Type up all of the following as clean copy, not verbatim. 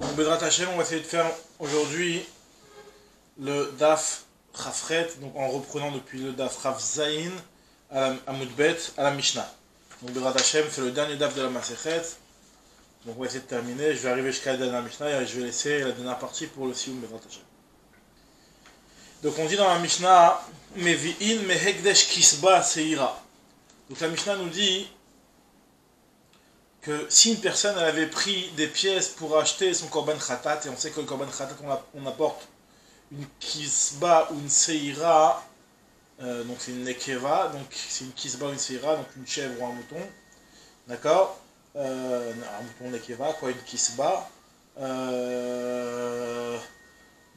Donc, Bedrat Hashem, on va essayer de faire aujourd'hui le Daf Chafret, donc en reprenant depuis le Daf Chaf Zayin à Moudbet, à la Mishnah. Donc Bedrat Hashem, c'est le dernier Daf de la Masechet. Donc on va essayer de terminer. Je vais arriver jusqu'à la dernière Mishnah et je vais laisser la dernière partie pour le Sioum Bedrat Hashem. Donc on dit dans la Mishnah, Mevi'in mehekdesh kisba seira. Donc la Mishnah nous dit que si une personne elle avait pris des pièces pour acheter son korban khatat, et on sait que le korban khatat on apporte une kisba ou une seira, donc c'est une nekeva, donc c'est une kisba ou une seira, donc une chèvre ou un mouton, d'accord, un mouton nekeva, quoi, une kisba.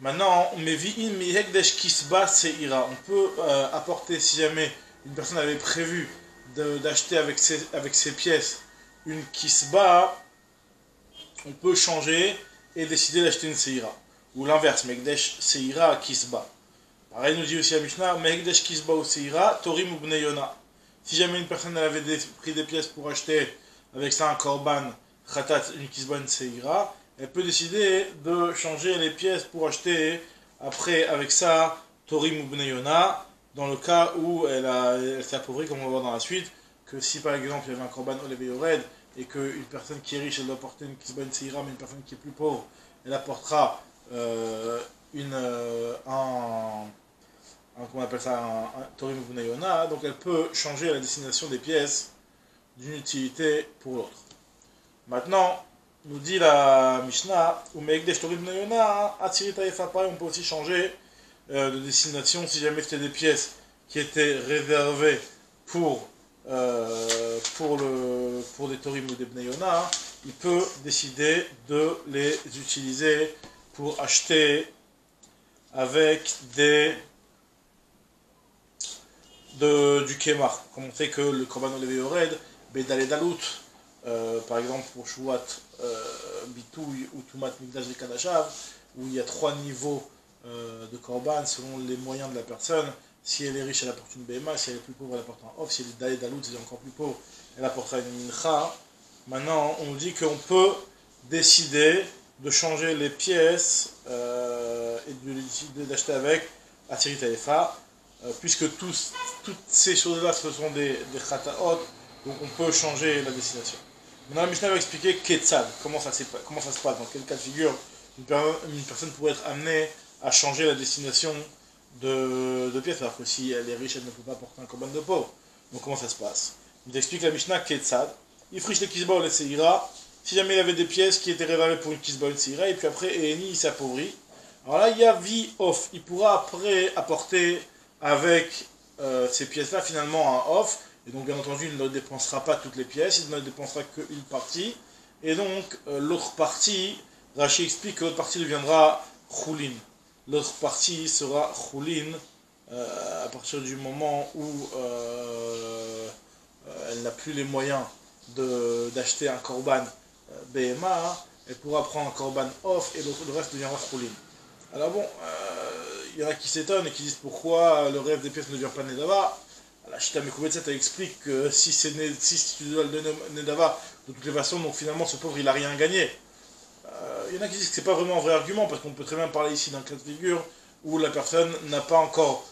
Maintenant, on met vi'in mi hekdesh kisba seira. On peut apporter, si jamais une personne avait prévu d'acheter avec ses pièces une kisba, on peut changer et décider d'acheter une seira. Ou l'inverse, mekdesh seira kisba. Pareil, nous dit aussi à Mishnah, mekdesh kisba ou seira, torim ou bneyona. Si jamais une personne avait pris des pièces pour acheter avec ça un korban khatat, une kisba, une seira, elle peut décider de changer les pièces pour acheter après avec ça torim ou bneyona, dans le cas où elle s'est appauvrie, comme on va voir dans la suite, que si par exemple il y avait un korban olevé yored et qu'une personne qui est riche elle doit porter une kisba une seira, mais une personne qui est plus pauvre elle apportera comment on appelle ça, un torim ou bneyona, donc elle peut changer la destination des pièces d'une utilité pour l'autre. Maintenant, nous dit la Mishnah, ou meekdesh torim bneyona, atsirit ayefa, on peut aussi changer de destination si jamais c'était des pièces qui étaient réservées pour des torim ou des bneyona, il peut décider de les utiliser pour acheter avec du kémar. Comme on sait que le korban olevé yored, bedale dalut, par exemple pour Shuvat Bitouy ou Tumat Mikdash de Kadashav, où il y a 3 niveaux de korban selon les moyens de la personne. Si elle est riche, elle apporte une BMA, si elle est plus pauvre, elle apporte un off, si elle est dalé dalut, c'est encore plus pauvre, elle apportera une mincha. Maintenant, on nous dit qu'on peut décider de changer les pièces et d'acheter avec Asirit Aefa, puisque toutes ces choses-là ce sont des khataot, donc on peut changer la destination. Maintenant, la Mishnah va expliquer Ketzad, comment ça se passe, dans quel cas de figure une personne pourrait être amenée à changer la destination de pièces, alors que si elle est riche, elle ne peut pas porter un korban de pauvre. Donc comment ça se passe? Il explique la Mishnah Ketzad, il friche les kisba ou les seira, si jamais il avait des pièces qui étaient réservées pour une kisba ou une seira, et puis après Eni il s'appauvrit. Alors là il y a vie off, il pourra après apporter avec ces pièces-là finalement un off, et donc bien entendu il ne dépensera pas toutes les pièces, il ne dépensera qu'une partie, et donc l'autre partie, Rashi explique que l'autre partie deviendra choulin. L'autre partie sera choulin à partir du moment où elle n'a plus les moyens d'acheter un korban BMA, elle pourra prendre un korban off et le reste deviendra choulin. Alors bon, il y en a qui s'étonnent et qui disent pourquoi le reste des pièces ne devient pas Nedava. La Shita Mekoubetzet explique que si tu dois le donner Nedava, de toutes les façons, donc finalement ce pauvre il n'a rien gagné. Il y en a qui disent que c'est pas vraiment un vrai argument, parce qu'on peut très bien parler ici d'un cas de figure où la personne n'avait pas encore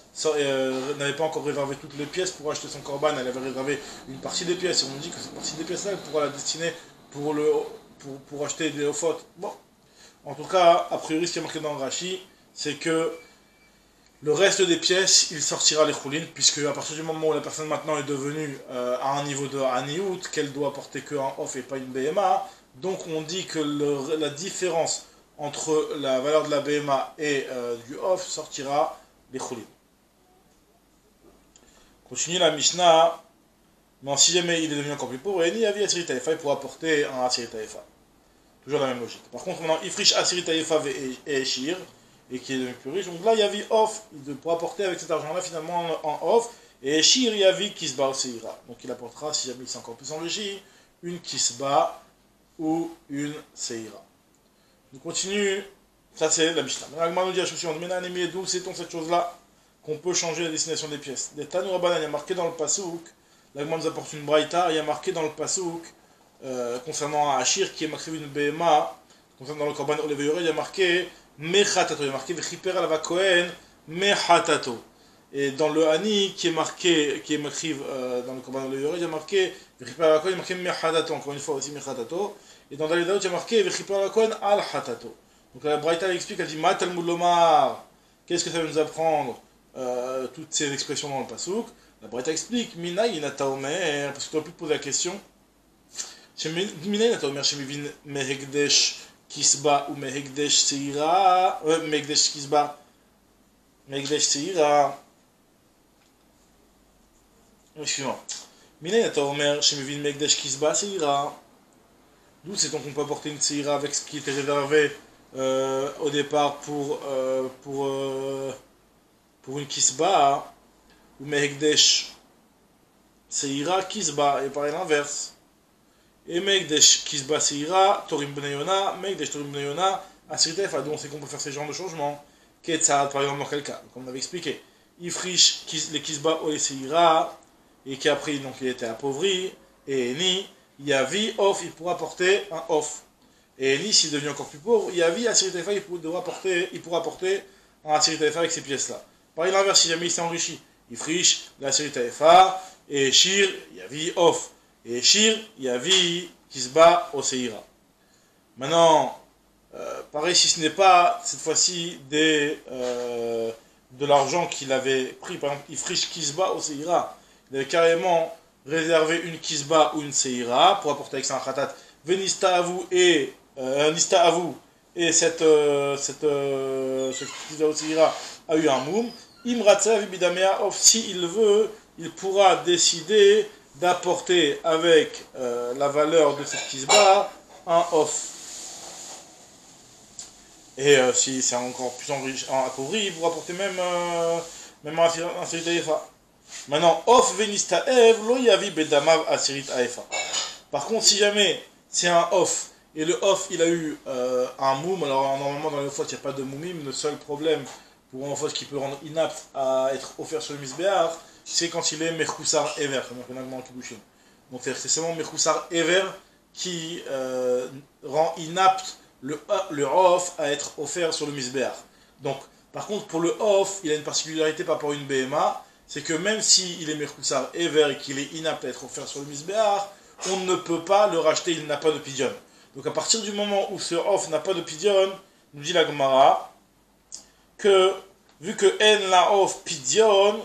réservé toutes les pièces pour acheter son korban, elle avait réservé une partie des pièces, et on dit que cette partie des pièces là, elle pourra la destiner pour acheter des ofot. Bon, en tout cas, a priori, ce qui est marqué dans le Rashi, c'est que le reste des pièces, il sortira les choulines, puisque à partir du moment où la personne maintenant est devenue à un niveau de Haniout, qu'elle doit porter qu'un off et pas une BMA, donc on dit que la différence entre la valeur de la BMA et du off sortira les choulines. Continue la Mishnah, mais si jamais il est devenu encore plus pauvre, il y a Asirit Aefa, il pourra porter un Asirit Aefa. Toujours la même logique. Par contre, maintenant, Ifrish Asirit Aefa et Eshir, et qui est devenu plus riche, donc là, il y a off, il pourra porter avec cet argent-là finalement en off, et Eshir, il y a Kisba ou Seira. Donc il apportera, si jamais il s'est encore plus enrichi, une Kisba ou une Seira. On continue, ça c'est la Mishnah. Maintenant, nous dit la chose suivante, mais d'où sait-on cette chose-là qu'on peut changer la destination des pièces? Les Tanu Rabbanan, il y a marqué dans le Pasouk, l'Agma nous apporte une Braïta, il y a marqué dans le Pasouk concernant un Hachir qui est marqué une BMA, Dans le Korban Olevé Yored, il y a marqué Mechatato, il y a marqué Vechiper alava Kohen Mechatato. Et dans le Hani, qui est marqué, qui est écrit dans le Korban Olevé Yored, il y a marqué Vechiper alava Kohen, il y a marqué Mechatato, encore une fois aussi Mechatato. Et dans Dalet Daout, il y a marqué Vechiper alava Kohen al Hatato. Donc la Braïta explique, elle dit Ma Talmud Lomar, qu'est-ce que ça va nous apprendre toutes ces expressions dans le Pasuk. La Braïta explique Mina Yinata Omer, parce que tu aurais pu te poser la question. Mina Yinata Omer, Shemivin Mehegdesh Kisba ou Mehegdesh Seira, Mehegdesh Kisba, Mehegdesh Seira. Excuse-moi. Mina Yinata Omer, Shemivin Mehegdesh Kisba Seira. D'où c'est-on qu'on peut apporter une Seira avec ce qui était réservé au départ pour une Kisba, ou Mehegdesh Seira Kisba, et pareil l'inverse. Et Mehegdesh Kisba Seira, Torim Benayona, Mehegdesh Torim Benayona, Asirit Efa, donc on sait qu'on peut faire ces genres de changements. Ketzad, par exemple, dans quel cas, comme on avait expliqué. Ifrish, les Kisba ou les Seira, et qu'après, donc il était appauvri, et Eni, Yavi, Off, il pourra porter un Off. Et Eni, s'il devient encore plus pauvre, Yavi, Asirit Efa, il pourra porter un Asirit Efa avec ces pièces-là. Pareil l'inverse, si jamais il s'est enrichi, Ifrish, l'Asirit Efa, et Shir, Yavi, Off. Et Shir, Yavi, Kisba, Oseira. Maintenant, pareil, si ce n'est pas, cette fois-ci, de l'argent qu'il avait pris, par exemple, Ifrish, Kisba, Oseira, il avait carrément réservé une Kisba ou une Seira pour apporter avec ça un Khatat, Venista à vous et Nista à vous, et cette Kisba Oseira a eu un moum, Imratsa, Vibidamea, Off, si il veut, il pourra décider d'apporter avec la valeur de cette kisba un off. Et si c'est encore plus appauvri, il pourra apporter même un asirit aefa. Maintenant, off venista ev lo yavi bedamav asirit aefa. Par contre, si jamais c'est un off, et le off il a eu un moum, alors normalement dans les fautes il n'y a pas de moumim, le seul problème pour un faute qui peut rendre inapte à être offert sur le misbéar, c'est quand il est Mechoussar Ever, comme on connaît dans le Kiddushin. Donc c'est seulement Mechoussar Ever qui rend inapte le off à être offert sur le misbéar. Donc, par contre, pour le off, il a une particularité par rapport à une BMA, c'est que même s'il est Mechoussar Ever et qu'il est inapte à être offert sur le misbéar, on ne peut pas le racheter, il n'a pas de pidyon. Donc à partir du moment où ce off n'a pas de pidyon, nous dit la Gemara, que vu que N la off pidyon,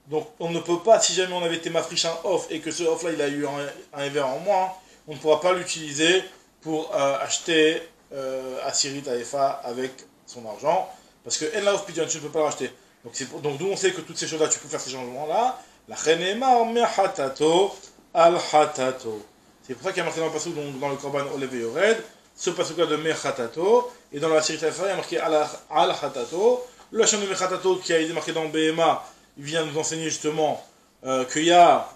donc on ne peut pas, si jamais on avait été mafriche un off et que ce off là il a eu un ever en moins, on ne pourra pas l'utiliser pour acheter Asirit Aefa avec son argent, parce que En la off pidyon tu ne peux pas le racheter. Donc d'où on sait que toutes ces choses là tu peux faire ces changements là. La Chenema Mehatato al Hatato. C'est pour ça qu'il y a marqué dans le passage, donc dans le Korban Olevé Yored, ce passage là de Mehatato, et dans la Asirit Aefa il y a marqué al Hatato. Le Hachem de Mehatato qui a été marqué dans BMA, il vient nous enseigner justement qu'il y a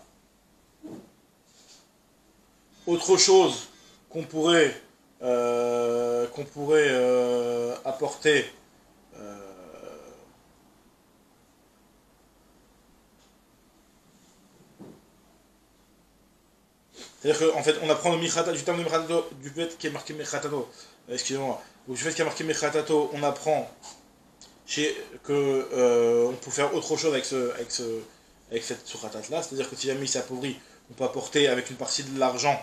autre chose qu'on pourrait apporter c'est-à-dire qu'en fait on apprend le Mechatato, du terme de Mechatato, du fait qui est marqué Mechatato, excusez-moi, du fait qu'il y a marqué Mechatato, on apprend on peut faire autre chose avec cette suratat là, c'est-à-dire que si jamais il s'appauvrit, on peut apporter avec une partie de l'argent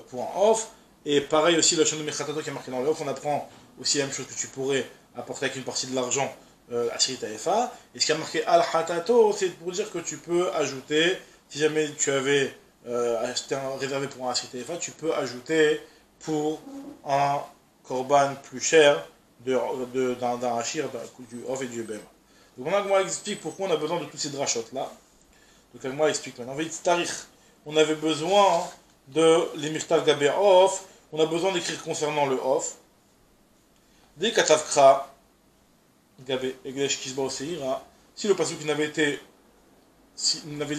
pour un off, et pareil aussi le chant de Mechatato qui est marqué dans le off, on apprend aussi la même chose que tu pourrais apporter avec une partie de l'argent à Asirit Aefa, et ce qui a marqué al hatato, c'est pour dire que tu peux ajouter, si jamais tu avais acheté réservé pour un Asirit Aefa, tu peux ajouter pour un korban plus cher d'un hachir, du off et du bema. Donc maintenant, moi explique pourquoi on a besoin de tous ces drachot là. Donc moi explique maintenant. On avait besoin de l'émirtav gabé off, on a besoin d'écrire concernant le off. Des katavkra gabé eglesh kisba oseira. Si le pasuk n'avait dit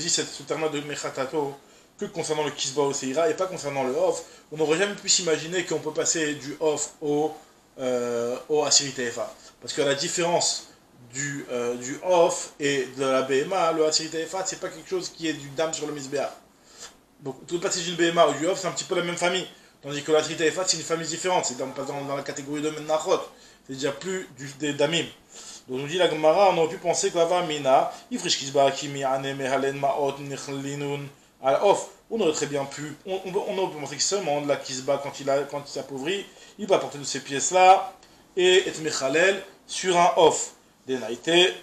ce terme de mechatato que concernant le kisba oseira et pas concernant le off, on n'aurait jamais pu s'imaginer qu'on peut passer du off au Asirit Aefa. Parce que la différence du off et de la BMA, le Asirit Aefa, c'est pas quelque chose qui est du dam sur le misbéa. Donc, tout passer d'une BMA ou du off, c'est un petit peu la même famille. Tandis que la Asrit Taïfa, c'est une famille différente, c'est dans la catégorie de Menachot, c'est déjà plus des Damim. Donc nous dit la Gemara, on aurait pu penser que là-bas, Mina, Ifrish Kisba, Kimi, Ane, Mehalen, Maot, Nichlinun, Al-Off, on aurait très bien pu, on aurait pu penser que seulement de la Kisba, quand il s'appauvrit, il va apporter de ces pièces-là, et être Mechalel sur un Off. Des Naïté,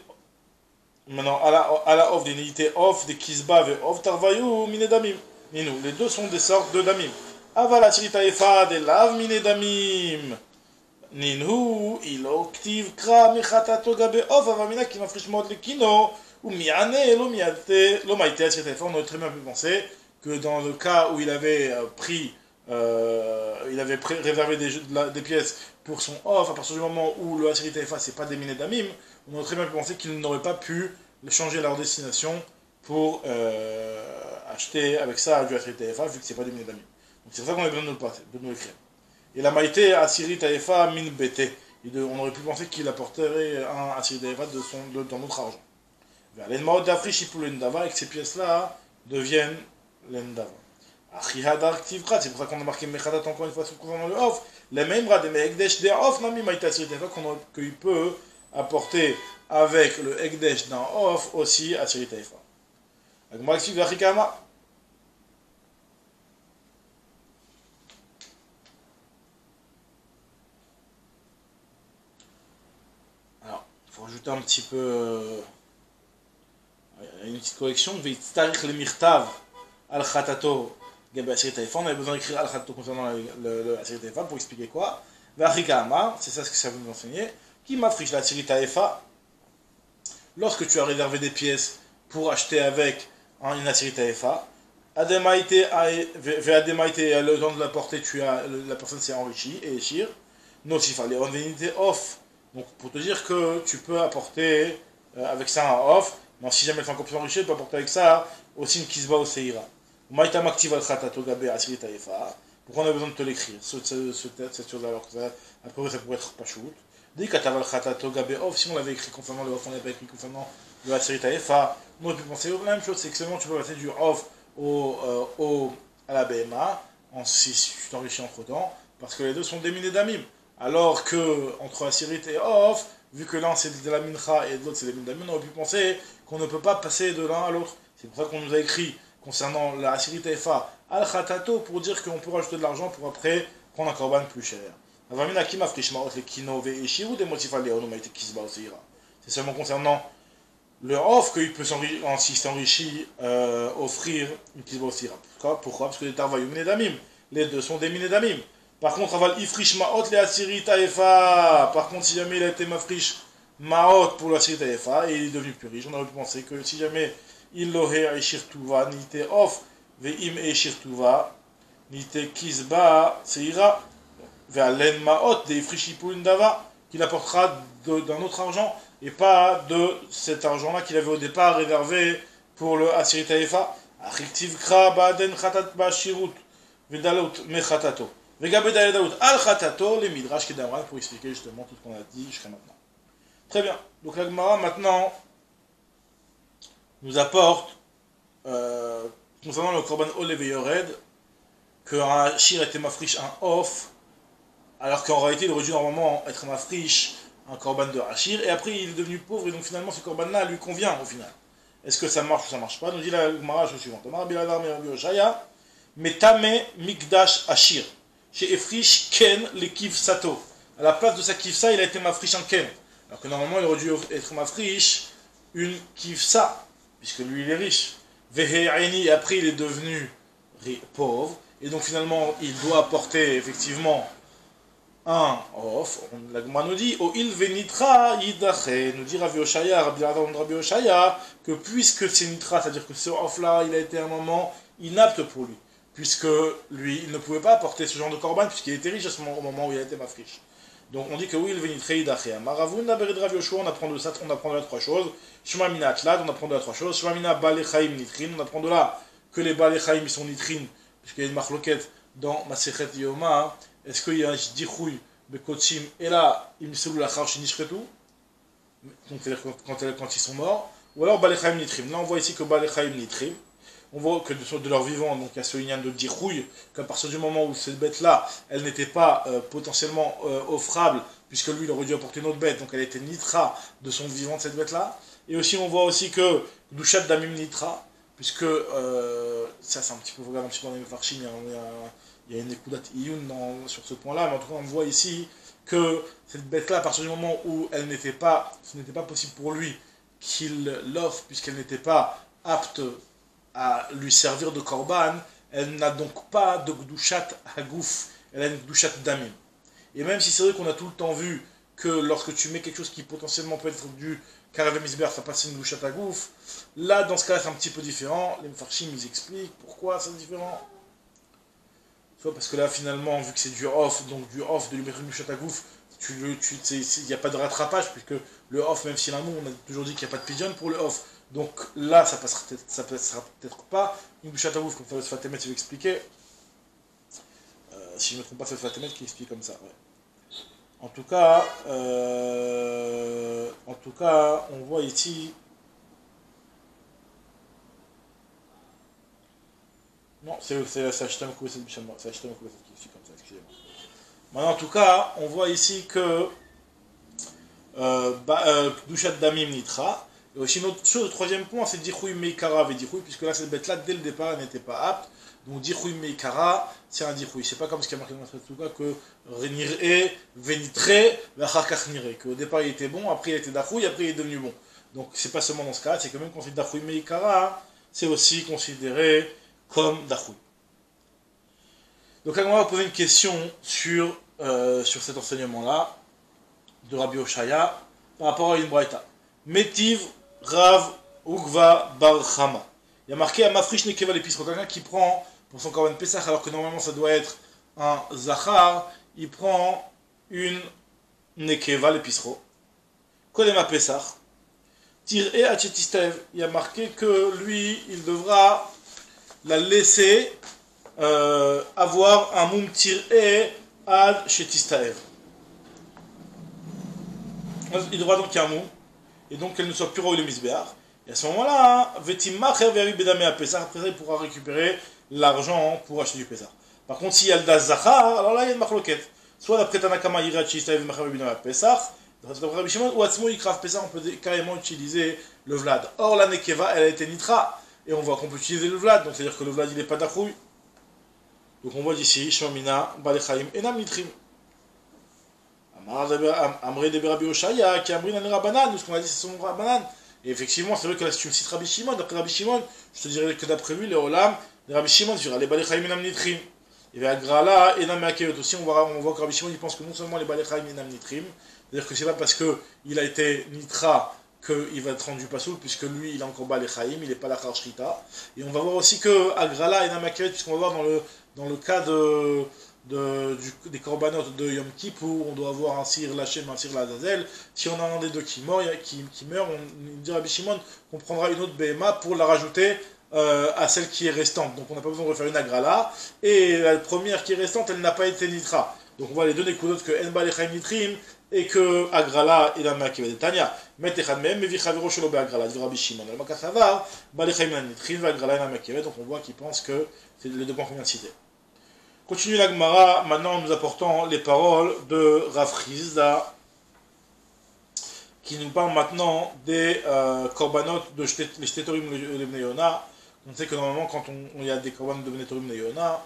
maintenant, à la Off, des Naïté Off, des Kisba, et Off, Tarvayou, Mine Damim. Ninou, les deux sont des sortes de Damim. Avala Taïfa, des Lav, Mine Damim. Ninhu, ilo ktiv kra mechatato gabe of avamina qui m'afriche mot le kino, ou miane, lo miate, lo maite, etc. On aurait très bien pu penser que dans le cas où il avait réservé des pièces pour son off, à partir du moment où le Asiri Taïfa c'est pas des miné d'amim, on aurait très bien pu penser qu'il n'aurait pas pu changer leur destination pour acheter avec ça du Asiri Taïfa, vu que c'est pas des miné d'amim. Donc c'est pour ça qu'on a besoin de nous l'écrire. Et la maïté Asiri Taïfa min bete. On aurait pu penser qu'il apporterait un Asiri Taïfa dans notre argent. L'enmaot d'Afri Shipul l'endava et que ces pièces-là deviennent l'endava. Achihadar Ktivkrat, c'est pour ça qu'on a marqué Mechadat encore une fois concernant le off. Les mêmes rats de Ekdesh des off, nami maïté Asiri Taïfa qu'il peut apporter avec le Ekdesh d'un off aussi Asiri Taïfa. Agma explique Vachikama. Pour ajouter un petit peu une petite correction, Veitztarich le mirtav al khatato gabe Asiri Taïfa. On avait besoin d'écrire al khatato concernant le Asiri Taïfa pour expliquer quoi. Vachikama, c'est ça ce que ça veut nous enseigner. Qui m'affiche la Asiri Taïfa lorsque tu as réservé des pièces pour acheter avec une Asiri Taïfa. Ademaïté, le temps de la portée, la personne s'est enrichie et échir. Nocif al venité off. Donc pour te dire que tu peux apporter avec ça un off, mais si jamais tu es encore plus enrichi, tu peux apporter avec ça aussi une kisba ou seira. Maïta maktiv al khatato gabe asiri taïfa. Pourquoi on a besoin de te l'écrire, cette chose alors que ça, après ça pourrait être pas shoot. Dès que tu as al khatato gabe off, si on l'avait écrit concernant le off, on l'avait écrit concernant le asiri taïfa, on aurait pu penser la même chose, c'est que seulement tu peux passer du off à la BMA, si tu t'enrichis entre temps, parce que les deux sont des minés d'amim. Alors que entre Asirit et Off, vu que l'un c'est de la mincha et l'autre c'est des mindamin, on aurait pu penser qu'on ne peut pas passer de l'un à l'autre. C'est pour ça qu'on nous a écrit concernant la Asirit Taïfa al khatato pour dire qu'on peut rajouter de l'argent pour après prendre un korban plus cher. C'est seulement concernant le Off qu'il peut s'il s'enrichit offrir une kisba au sira. Pourquoi? Parce que les tarvayou minedamim, les deux sont des minedamim. Par contre, aval ifrish maot le asiri taïfa. Par contre, si jamais il a été mafrish maot pour l'asiri taïfa et il est devenu plus riche, on aurait pu penser que si jamais il l'aurait eshir tuva, nite off, ve'im eshir tuva, nite kisba, seira, ve'alen maot, de ifrish ipulun dava, qu'il apportera d'un autre argent et pas de cet argent-là qu'il avait au départ réservé pour le asiri taïfa. Achiktiv kra ba'aden khatat ba'shirut, ve'dalut mechatato. Al-Khatato, les Midrash Kedamran, pour expliquer justement tout ce qu'on a dit jusqu'à maintenant. Très bien. Donc la Gemara maintenant nous apporte, concernant le Korban Olev et Yored, qu'un Hachir était mafriche un Off, alors qu'en réalité il aurait dû normalement être mafriche un Korban de Hachir, et après il est devenu pauvre, et donc finalement ce Korban-là lui convient au final. Est-ce que ça marche ou ça marche pas? Nous dit la Gemara la chose suivante. Metame Mikdash Hachir. Chez Efrish Ken le Kivsato. À la place de sa Kivsa, il a été mafrish en Ken. Alors que normalement, il aurait dû être mafrish une Kivsa, puisque lui, il est riche. Vehe'aini, et après, il est devenu pauvre. Et donc, finalement, il doit apporter effectivement un off. La Gemara nous dit, O il venitra yidache. Nous dit Rabbi Oshaya, Rabbi Oshaya, que puisque c'est nitra, c'est-à-dire que ce off-là, il a été un moment inapte pour lui. Puisque lui, il ne pouvait pas apporter ce genre de korban, puisqu'il était riche au moment où il a été mafriche. Donc on dit que oui, il venit très idachea. Maravuna bered Rav Yoshua, on apprend de ça, on apprend de là trois choses. Shema mina atlad, on apprend de là trois choses. Shema mina balechaim nitrin, on apprend de là que les balechaim ils sont nitrin, puisqu'il y a une marloquette dans Masechet Yoma. Est-ce qu'il y a un dichouy bekotchim et là il miselou la charche nishretu, donc c'est-à-dire quand ils sont morts, ou alors balechaim nitrim. Là on voit ici que balechaim nitrim. on voit que de leur vivant, donc il y a ce lien de dirouille, qu'à partir du moment où cette bête-là, elle n'était pas potentiellement offrable, puisque lui, il aurait dû apporter une autre bête, donc elle était nitra de son vivant de cette bête-là. Et aussi, on voit aussi que Douchat Damim Nitra, puisque ça, c'est un petit peu, regarde un petit peu dans les Farshim, il y a une écoudate Iyun sur ce point-là, mais en tout cas, on voit ici que cette bête-là, à partir du moment où ce n'était pas possible pour lui qu'il l'offre, puisqu'elle n'était pas apte à lui servir de korban, elle n'a donc pas de gdushat hagouf, elle a une gdushat damim. Et même si c'est vrai qu'on a tout le temps vu que lorsque tu mets quelque chose qui potentiellement peut être du karav misber, ça passe une gdushat hagouf, là dans ce cas-là c'est un petit peu différent, les mfarshim ils expliquent pourquoi c'est différent. Soit parce que là finalement, vu que c'est du off, donc du off de lui mettre une gdushat hagouf, il n'y a pas de rattrapage, puisque le off, même si l'amour, on a toujours dit qu'il n'y a pas de pigeon pour le off. Donc là, ça passera peut-être pas une bouchette à ouf, comme ça le Sfatemet veut expliquer. Si je ne me trompe pas, c'est le Sfatemet qui explique comme ça. Ouais. En tout cas, on voit ici. Non, c'est Hashtam Kouvet, c'est Hashtam Kouvet qui explique comme ça, excusez-moi. Maintenant, en tout cas, on voit ici que Dushat Damim Nitra. Et aussi, une autre chose, le troisième point, c'est Dichoui Meikara et Dichoui, puisque là, cette bête-là, dès le départ, elle n'était pas apte. Donc, Dichoui Meikara, c'est un Dichoui. C'est pas comme ce qu'il y a marqué dans notre Tsuka que Renire, Venitre, Vachakach Nire. Qu'au départ, il était bon, après, il était Dachoui, après, il est devenu bon. Donc, c'est pas seulement dans ce cas, c'est que même quand c'est Dachoui Meikara, c'est aussi considéré comme Dachoui. Donc là, on va poser une question sur cet enseignement-là de Rabbi Oshaya par rapport à une braïta. Metiv Rav Ugva Bar Chama. Il y a marqué Amafrish Nekeva l'épicerie. Quelqu'un qui prend pour son Korban Pesach, alors que normalement ça doit être un Zachar, il prend une Nekeva l'épicerie. Kolema Pesach. Tir'e Achetistev. Il y a marqué que lui, il devra la laisser avoir un moum tir'e ad chetistaev. Il devra donc y avoir un moum, et donc qu'elle ne soit plus le misbéar. Et à ce moment-là, vetimmacher ve'avi bedame à Pesach, après ça il pourra récupérer l'argent pour acheter du Pesach. Par contre, s'il y a le das zachar, alors là il y a une marloquette. Soit d'après Tanakama ira chetistaev macher bedame à Pesach, d'après Rabbi Shimon, ou atzmo yikrav Pesach, on peut carrément utiliser le vlad. Or la nekeva, elle a été nitra. Et on voit qu'on peut utiliser le vlad, donc c'est-à-dire que le vlad il n'est pas d'achouille. Donc on voit d'ici, Shomina, Balechaim, Enam Nitrim. Amré de Rabbi Oshaya, qui a amri dans Rabbanan, ce qu'on a dit c'est son Rabbanan. Et effectivement, c'est vrai que là, si tu me cites Rabbi Shimon, d'après Rabbi Shimon, je te dirais que d'après lui, les Olam, de Rabbi Shimon, tu diras les Balechaim, Enam Nitrim. Et bien, Grala, Enam Akeyot aussi, on voit que Rabbi Shimon, il pense que non seulement les Balechaim, Enam Nitrim, c'est-à-dire que c'est pas parce qu'il a été Nitra qu'il va être rendu pasoul, puisque lui, il a encore Balechaim, il n'est pas la Kharshrita. Et on va voir aussi que Agrala et Namakeret, puisqu'on va voir dans le cas des korbanot de Yom Kippur, on doit avoir un sir Lachem, un sir Lazazel. Si on a un des deux qui meurt, on dit à Rabbi Shimon qu'on prendra une autre BMA pour la rajouter à celle qui est restante. Donc on n'a pas besoin de refaire une Agrala. Et la première qui est restante, elle n'a pas été Nitra. Donc on voit les deux Nekoudot que En Balechaim Nitrim, et que Agrala et la Makiva de Tanya mettent Echad Mehem, Mevi Chaviro Shelo Be'Agrala, dit Rabbi Shimon. Le Makasavar, Balechaim Nitrim, Agrala et la Makiva, donc on voit qu'ils pensent que c'est les deux points qu'on vient de citer. Continue la Gemara, maintenant en nous apportant les paroles de Rav Chizda, qui nous parle maintenant des korbanot de les Shtetorim de Bnei Yona. On sait que normalement, quand il y a des korbanot de Bnei Yona,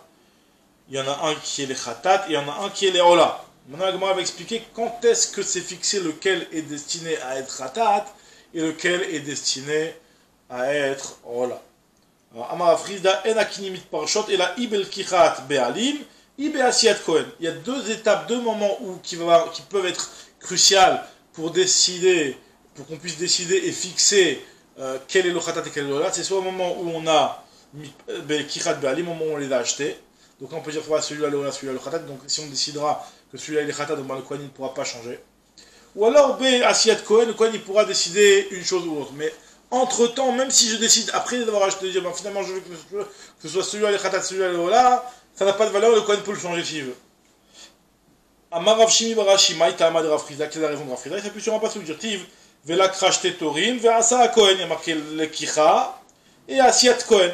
il y en a un qui est les Khatat et il y en a un qui est les Ola. Maintenant, la Gemara va expliquer quand est-ce que c'est fixé lequel est destiné à être Khatat et lequel est destiné à être Ola. Alors, Amar Frizda en akinimit parshot et la ibel kichat be'alim, ibe asiat kohen. Il y a deux étapes, deux moments qui peuvent être cruciales pour décider, pour qu'on puisse décider et fixer quel est le Khatat et quel est le Ola. C'est soit au moment où on a kichat be'alim, au moment où on les a achetés. Donc on peut dire voilà, celui-là le Ola, celui-là le Khatat. Donc si on décidera que celui-là il est Khatat, donc le Kohen ne pourra pas changer. Ou alors Asiat Kohen, le Kohen il pourra décider une chose ou l'autre. Mais entre temps, même si je décide après d'avoir acheté, de dire finalement je veux que ce soit celui-là le Khatat, celui-là le Ola, ça n'a pas de valeur, le Kohen peut le changer s'il veut. Amar Rav Shimi Barashi, Maïta Amad Rav Frida, quelle est la raison de Rav Frida? Il s'appuie sur un passage dire Tiv, Vela Krashte Torim, Veasa Kohen, il y a marqué le Kicha et Asiat Kohen.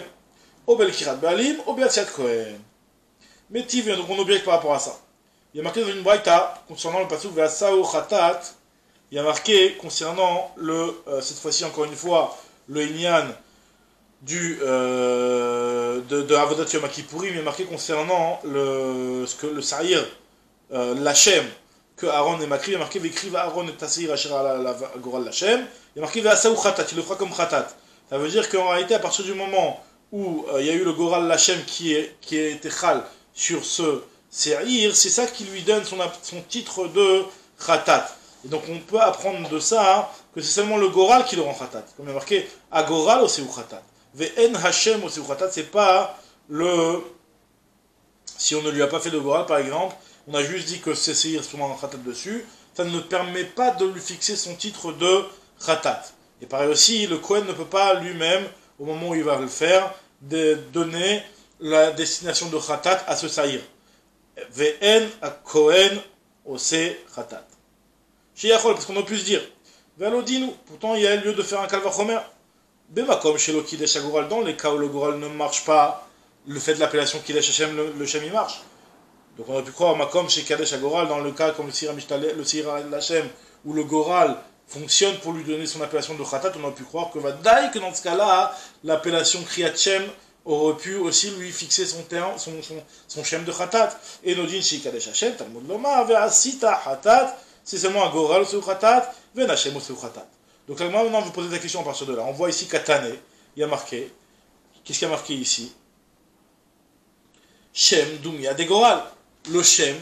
ou Belkirat Balim, ou Beatiat Kohen. Mais Tive, donc on objecte par rapport à ça. Il y a marqué dans une braïta, concernant le pasuk Ve'asau Khatat, il y a marqué concernant cette fois-ci encore une fois, le Inyan de Avodat Yom Kippourim, il y a marqué concernant le Sa'ir, l'Hachem, que Aaron et Makri, il y a marqué Vekriv Aaron et Tasseir Asher la Goral l'Hachem, il y a marqué Ve'asau Khatat, il le fera comme Khatat. Ça veut dire qu'en réalité, à partir du moment où il y a eu le Goral l'Hachem qui a été Chal sur ce Sa'ir, c'est ça qui lui donne son titre de Khatat. Et donc on peut apprendre de ça que c'est seulement le Goral qui le rend Khatat. Comme il y a marqué Agoral au Seu Khatat. Ve'en Hashem au Seu Khatat, c'est pas le. Si on ne lui a pas fait de Goral par exemple, on a juste dit que c'est Seir souvent un Khatat dessus, ça ne permet pas de lui fixer son titre de Khatat. Et pareil aussi, le Kohen ne peut pas lui-même, au moment où il va le faire, donner la destination de Khatat à ce Saïr. Ve'en a Kohen au Seu Khatat. Parce qu'on a pu se dire, pourtant il y a lieu de faire un Kalvachomer. Bemakom chez le Kidesh Agoral, dans les cas où le Goral ne marche pas, le fait de l'appellation Kidesh Hashem, le Shem il marche. Donc on a pu croire Makom chez Kadesh Agoral, dans le cas comme le Sir Hashem, où le Goral fonctionne pour lui donner son appellation de Khatat, on a pu croire que Vadaï, que dans ce cas-là, l'appellation Kriyat Shem aurait pu aussi lui fixer son Shem de Khatat. Et Nodin chez Kadesh Hashem, Talmud Loma, Ve'asita Khatat, c'est seulement un Goral au Khatat, Venachem au Khatat. Donc là, maintenant, vous posez la question à partir de là. On voit ici Katane, il y a marqué. Qu'est-ce qu'il y a marqué ici? Shem, Doumia, des Goral. Le Shem,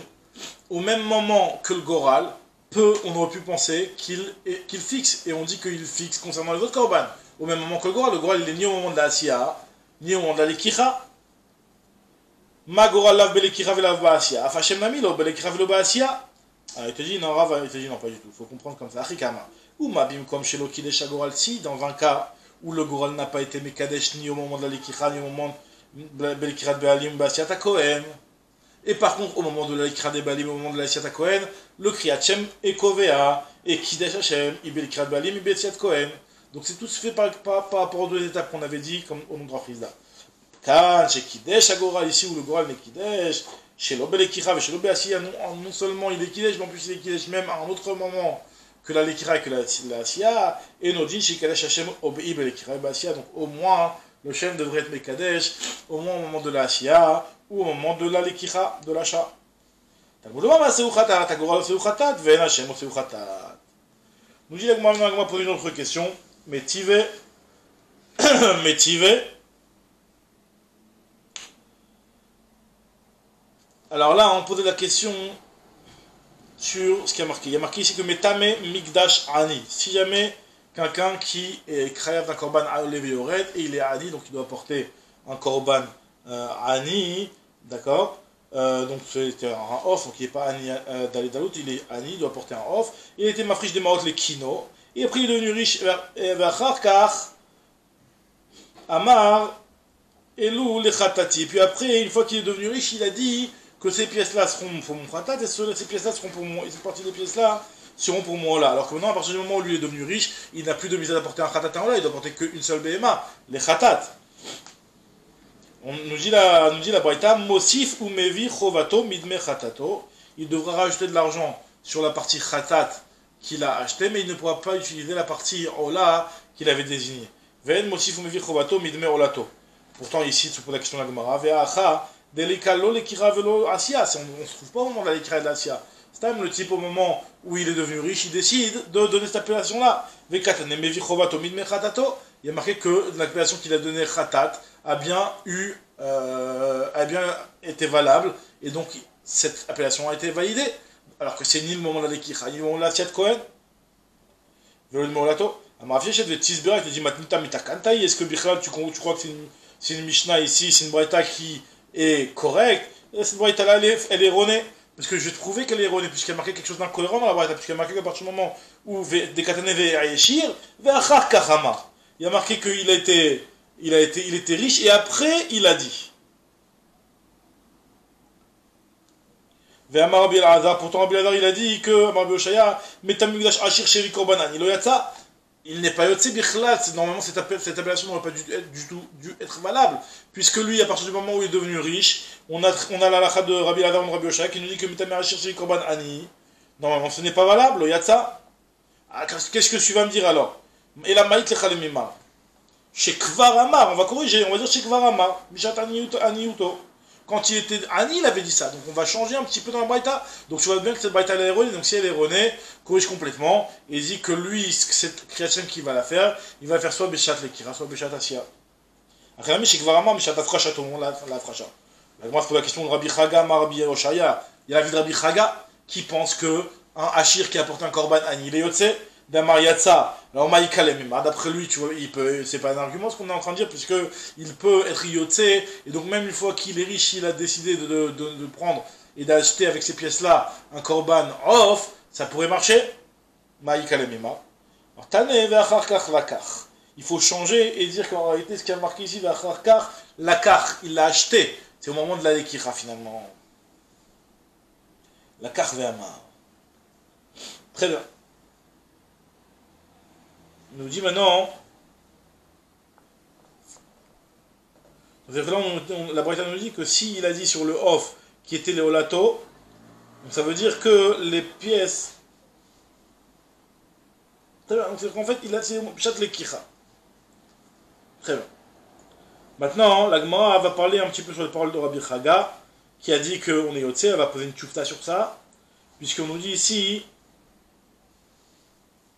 au même moment que le Goral, on aurait pu penser qu'il fixe. Et on dit qu'il fixe concernant les autres Korban. Au même moment que le Goral, il est ni au moment de la Asiya, ni au moment de la Lekicha. Ma Goral lav Belekicha velav Baasiya. Afa Shem Namilo, Belekicha velo Baasiya. Il te dit non, Rav, il te dit non, pas du tout. Il faut comprendre comme ça. Achikama. Ou Mabim comme chez le Kidesh Goral, si dans un cas où le Goral n'a pas été Mekadesh ni au moment de la Lekicha, ni au moment de Belkirat Be'alim, Basiata Kohen. Et par contre, au moment de la Lekicha de Be'alim, au moment de la Basiata Kohen, le Kriyat Shem est Kovea, et Kidesh Hashem, et Belkirat Be'alim, et Basiat Kohen. Donc c'est tout fait par rapport aux deux étapes qu'on avait dit, comme au nom de Rafrizda. Quand chez Kidesh Goral, ici où le Goral n'est Kidesh, chez l'Obelekicha, chez l'Obéasia, non seulement il est Kidesh, mais en plus il est Kidesh même à un autre moment que la Lekira et que la Asiya, et Nodin chez Kadesh Hashem Obei Belekira et Basia, donc au moins le Shem devrait être Mekadesh, au moins au moment de la Asiya, ou au moment de la Lekira, de l'achat. Nous dit Agma pour une autre question, mais Tive, alors là on posait la question sur ce qui a marqué. Il y a marqué ici que Metame Mikdash Ani. Si jamais quelqu'un qui est créateur d'un korban Levé Ored et il est Ani, donc il doit porter un korban Ani, d'accord, donc c'est un off, donc il n'est pas Ani d'aller Dalout, il est Ani, il doit porter un off. Il était mafriche des Maot les Kino, et après il est devenu riche vers Kharkar, Amar, Elou les Khatati. Puis après, une fois qu'il est devenu riche, il a dit que ces pièces-là seront pour mon khatat et ces pièces-là seront pour moi, et cette partie des pièces-là seront pour moi là. Alors que maintenant, à partir du moment où lui est devenu riche, il n'a plus de misère à porter un khatat en là, il doit porter qu'une seule BMA, les khatat. On nous dit la braïta, Mosif ou mevi chovato midme khatato. Il devra rajouter de l'argent sur la partie khatat qu'il a acheté, mais il ne pourra pas utiliser la partie ola qu'il avait désignée. Ven Mosif ou mevi chovato midme olato. Pourtant ici, tu poses la question de la Gemara, ve'acha Delikalo lekira velo Asia, on ne se trouve pas au moment de la lekira de l'Asia. C'est même le type au moment où il est devenu riche, il décide de donner cette appellation-là. Il y a marqué que l'appellation qu'il a donnée Khatat a bien été valable, et donc cette appellation a été validée. Alors que c'est ni le moment de la lekira, ni le moment de l'Asia de Kohen. Velo de Molato. Amafiachet de Tisbera, il te dit Matnita Mitakantai, est-ce que Bichal, tu crois que c'est une Mishnah ici, c'est une Braïta qui est correcte, cette braïta-là, elle est erronée, parce que je vais te prouver qu'elle est erronée, puisqu'il y a marqué quelque chose d'incohérent dans la braïta, puisqu'il y a marqué qu'à partir du moment où Dekatane ve'ayeshir, ve'achar kachama, il y a marqué qu'il était riche, et après, il a dit. Ve'amar Rabbi Elazar, pourtant Rabbi Elazar, il a dit que, Amar Rabbi Oshaya, metamugdash ashir sheri korbanan, il a ça, il n'est pas Yotse Bichlal, normalement cette appellation n'aurait pas dû être valable, puisque lui, à partir du moment où il est devenu riche, on a la lacha de Rabbi Lazar de Rabbi Oshaya qui nous dit que Mitamer Ashir c'est Korban Ani. Normalement ce n'est pas valable, le Yatsa. Ah, qu'est-ce que tu vas me dire alors? Et la Maït Lechalemimar. Chez Kvaramar, on va corriger, on va dire chez Kvaramar, Mishat Aniuto. Quand il était Ani, il avait dit ça. Donc on va changer un petit peu dans la Braïta. Donc tu vois bien que cette Braïta elle est erronée. Donc si elle est erronée, corrige complètement. Et dit que lui, cette création qui va la faire, il va la faire soit Beshat Lekira, soit Beshat Asia. Après, chez Kvarama, Beshat Afracha, tout le monde la Afracha. La Gemara se pose la question de Rabbi Chaga, Rabbi Oshaya. Il y a la vie de Rabbi Chaga qui pense que un Hachir qui apporte un Korban Ani, il est Yotse, d'Amar Yatsa. Alors Maïkalem, d'après lui, tu vois, il peut, c'est pas un argument ce qu'on est en train de dire, puisque il peut être Yotse, et donc même une fois qu'il est riche, il a décidé de prendre et d'acheter avec ces pièces-là un Korban off, ça pourrait marcher. Maïkalem. Alors Tane ve'acharkach lakach. Il faut changer et dire qu'en réalité, ce qui a marqué ici, ve'acharkach lakach, il l'a acheté. C'est au moment de la lekira finalement. Lakach ve'amar. Très bien. Il nous dit maintenant, la Braïta nous dit que s'il a dit sur le off qui était les olato, donc ça veut dire que les pièces. Très bien, donc c'est qu'en fait il a tiré Pshat les kicha. Très bien. Maintenant, la Gemara va parler un petit peu sur les paroles de Rabbi Chaga, qui a dit qu'on est Yotse, elle va poser une tchoufta sur ça, puisqu'on nous dit ici,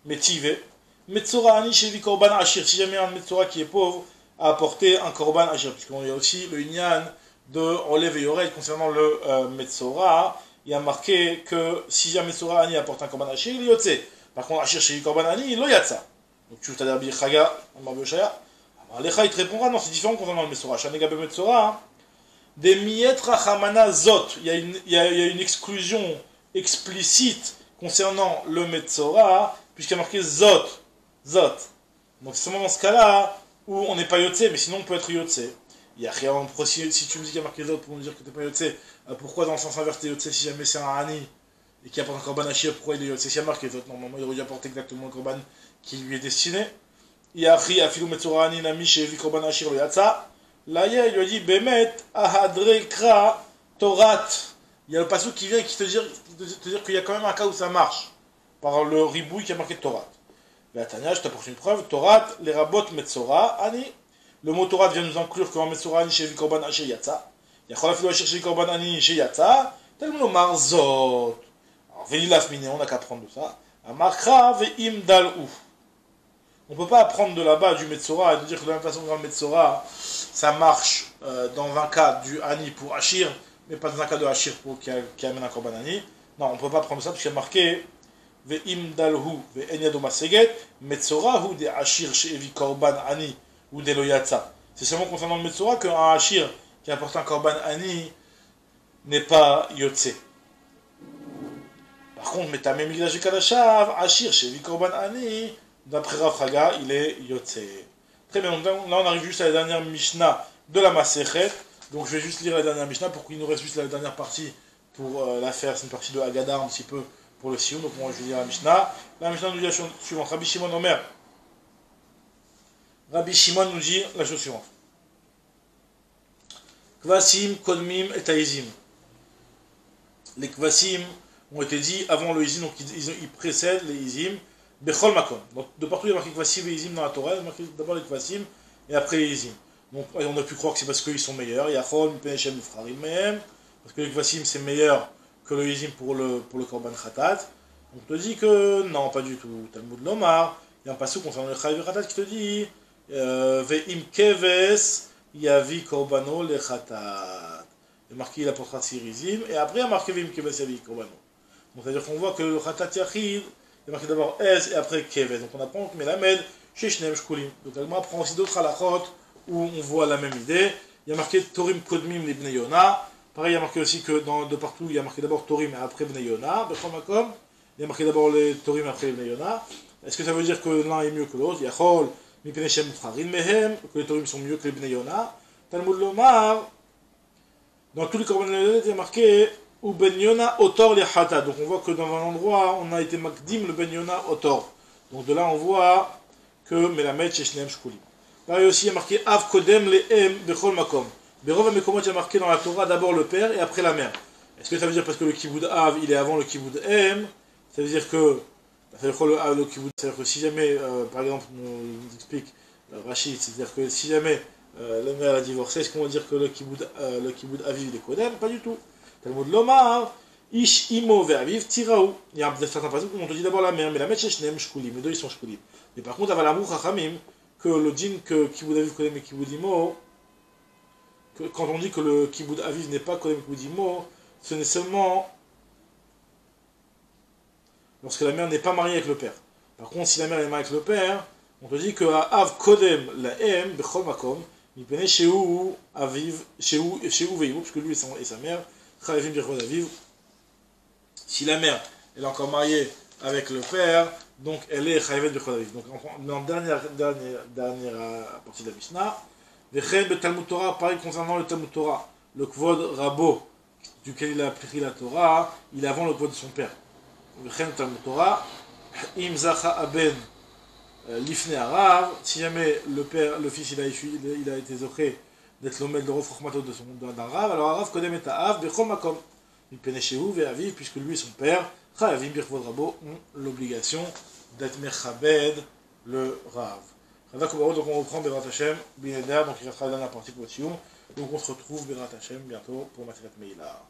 Metive. Metzora ani shevi korban ashir. Si jamais un Metzora qui est pauvre a apporté un korban ashir, puisqu'on y a aussi le inyan de Olev et Yored concernant le Metzora, il y a marqué que si jamais Metzora ani apporte un korban ashir, il est yotse. Par contre, ashir shevi korban ani, il lo yatsa. Donc tu veux dire Chaga, Rabbi Oshaya. Alecha il te répondra, non, c'est différent concernant le Metzora. Shanegabe Metzora, des miyet rachamana zot. Il y a une exclusion explicite concernant le Metzora, puisqu'il y a marqué zot. Zot. Donc c'est seulement dans ce cas-là où on n'est pas yotse, mais sinon on peut être yotse. Il y a rien, si tu me dis qu'il y a marqué zot pour nous dire que tu n'es pas yotse, pourquoi dans le sens inverse tu es yotse si jamais c'est un ani et qu'il apporte un korban ashir, pourquoi il est yotse? S'il y a marqué zot, normalement il aurait dû apporter exactement le korban qui lui est destiné. Il y a ri afilu metzora ani nami shevi korban ashir le yatsa. Là il lui a dit bemet ahadre kra torat. Il y a le passage qui vient et qui te dire qu'il y a quand même un cas où ça marche par le ribouille qui a marqué torat. La Tania, je t'apporte une preuve. Torat, les rabot metzora, ani. Le mot Torat vient nous inclure qu'en metzora ani shevi korban ashir yatsa. Yachol afilu ashir shevi korban ani she yatsa. Tellement le marzot. Alors, ve'ilaf miné, on n'a qu'à apprendre de ça. Amarkra ve'im dal'u. On ne peut pas apprendre de là-bas du metzora et de dire que de la même façon que dans le metzora, ça marche dans un cas du ani pour ashir, mais pas dans un cas de ashir pour qui amène un korban ani. Non, on ne peut pas prendre ça parce qu'il y a marqué ve'im dalhu ve'en yado maseget metzora hu de ashir she'evi korban ani ou de lo yatsa. C'est seulement concernant le metzora qu'un ashir qui apporte un korban ani n'est pas yotse. Par contre, metame migdash kadashav ashir she'evi korban ani, d'après Rav Chaga, il est yotse. Très bien, donc là on arrive juste à la dernière Mishnah de la Masechet. Donc je vais juste lire la dernière Mishnah pour qu'il nous reste juste la dernière partie pour la faire. C'est une partie de Haggadah un petit peu pour le Sioum. Donc moi je vais lire la Mishnah. La Mishnah nous dit la chose suivante. Rabbi Shimon Omer. Rabbi Shimon nous dit la chose suivante. Kvasim, Kodmim et Taïzim. Les Kvasim ont été dit avant le Izim, donc ils précèdent les Izim. Bechol Makom. Donc de partout il y a marqué Kvasim et Izim dans la Torah. Il y a marqué d'abord les Kvasim et après les Izim. Donc on a pu croire que c'est parce qu'ils sont meilleurs. Yachol, Mipenechem, Ufrarim, Mehem. Parce que les Kvasim c'est meilleur que le Izim pour le Korban Khatat. On te dit que non, pas du tout. Talmud Lomar, il y a un passage concernant le Chayiv Khatat qui te dit Ve'im Keves Yavi Korbano le Khatat. Il y a marqué il apportera Sirizim et après il y a marqué Ve'im Keves Yavi Korbano. Donc c'est à dire qu'on voit que le Khatat Yachid, il y a marqué d'abord Ez et après Keves. Donc on apprend que Melamed chez Shneim Shkulim. Donc on apprend aussi d'autres halachot où on voit la même idée. Il y a marqué Torim Kodmim les Bnei Yona. Pareil, il y a marqué aussi que de partout, il y a marqué d'abord Torim et après Bnei Yona. Il y a marqué d'abord les Torim et après les Bnei Yona. Est-ce que ça veut dire que l'un est mieux que l'autre? Yachol, Mipenechem Ufrarim Mehem, que les Torim sont mieux que les Bnei Yona. Talmud Lomar, dans tous les Korban il y a marqué ou Ben Yona Otor les Hata. Donc on voit que dans un endroit, on a été Makdim le Ben Yona Otor. Donc de là, on voit que Melamed Sheshneem Shkulim. Pareil aussi, il y a marqué Av Kodem Lehem Bechol Makom. Berov Mekomot, il y a marqué dans la Torah d'abord le père et après la mère. Est-ce que ça veut dire parce que le Kiboud Av il est avant le Kiboud Em? Ça veut dire que c'est-à-dire que si jamais, par exemple, nous explique Rachid, c'est-à-dire que si jamais la mère a divorcé, est-ce qu'on va dire que le Kiboud Aviv il est Kodem? Pas du tout. Talmud Lomar, Ish Imo Ve'aviv Tiraou. Il y a certains passages où on te dit d'abord la mère, mais la mère Sheshneem Shkulim, les deux ils sont Shkulim. Mais par contre, Avalamour Chachamim, que le djinn que Kiboud Aviv Kodem et Kiboud Imo, quand on dit que le Kiboud Aviv n'est pas Kodem et Kiboud Imo, ce n'est seulement lorsque la mère n'est pas mariée avec le père. Par contre, si la mère est mariée avec le père, on te dit que Av Kodem la Em Bechol Makom, il pénètre chez où Aviv, chez où Veivou, parce que lui et sa mère, Chalavim Birchod Aviv. Si la mère elle est encore mariée avec le père, donc elle est Chalavim Birchod Aviv. Donc en dernière partie de la Mishnah, Vechen be Talmud Torah, pareil concernant le Talmud Torah, le Kvod Rabo, duquel il a appris la Torah, il est avant le Kvod de son père. Vechen Talmud Torah, Im Zacha Aben Lifne Arav, si jamais le fils il a été zoché d'être l'omel de Rofrochmato d'un Rav, alors Arav Kodem et Ta'av, Bechol Makom. Il pénètre chez où, Ve'aviv, puisque lui et son père, Chalavim Birchod Rabo, ont l'obligation d'être Mechabed le Rav. Donc on reprend Berat Hashem, Bineder, donc il restera la dernière partie pour le Sioum. Donc on se retrouve Berat Hashem bientôt pour Maseret Meilar.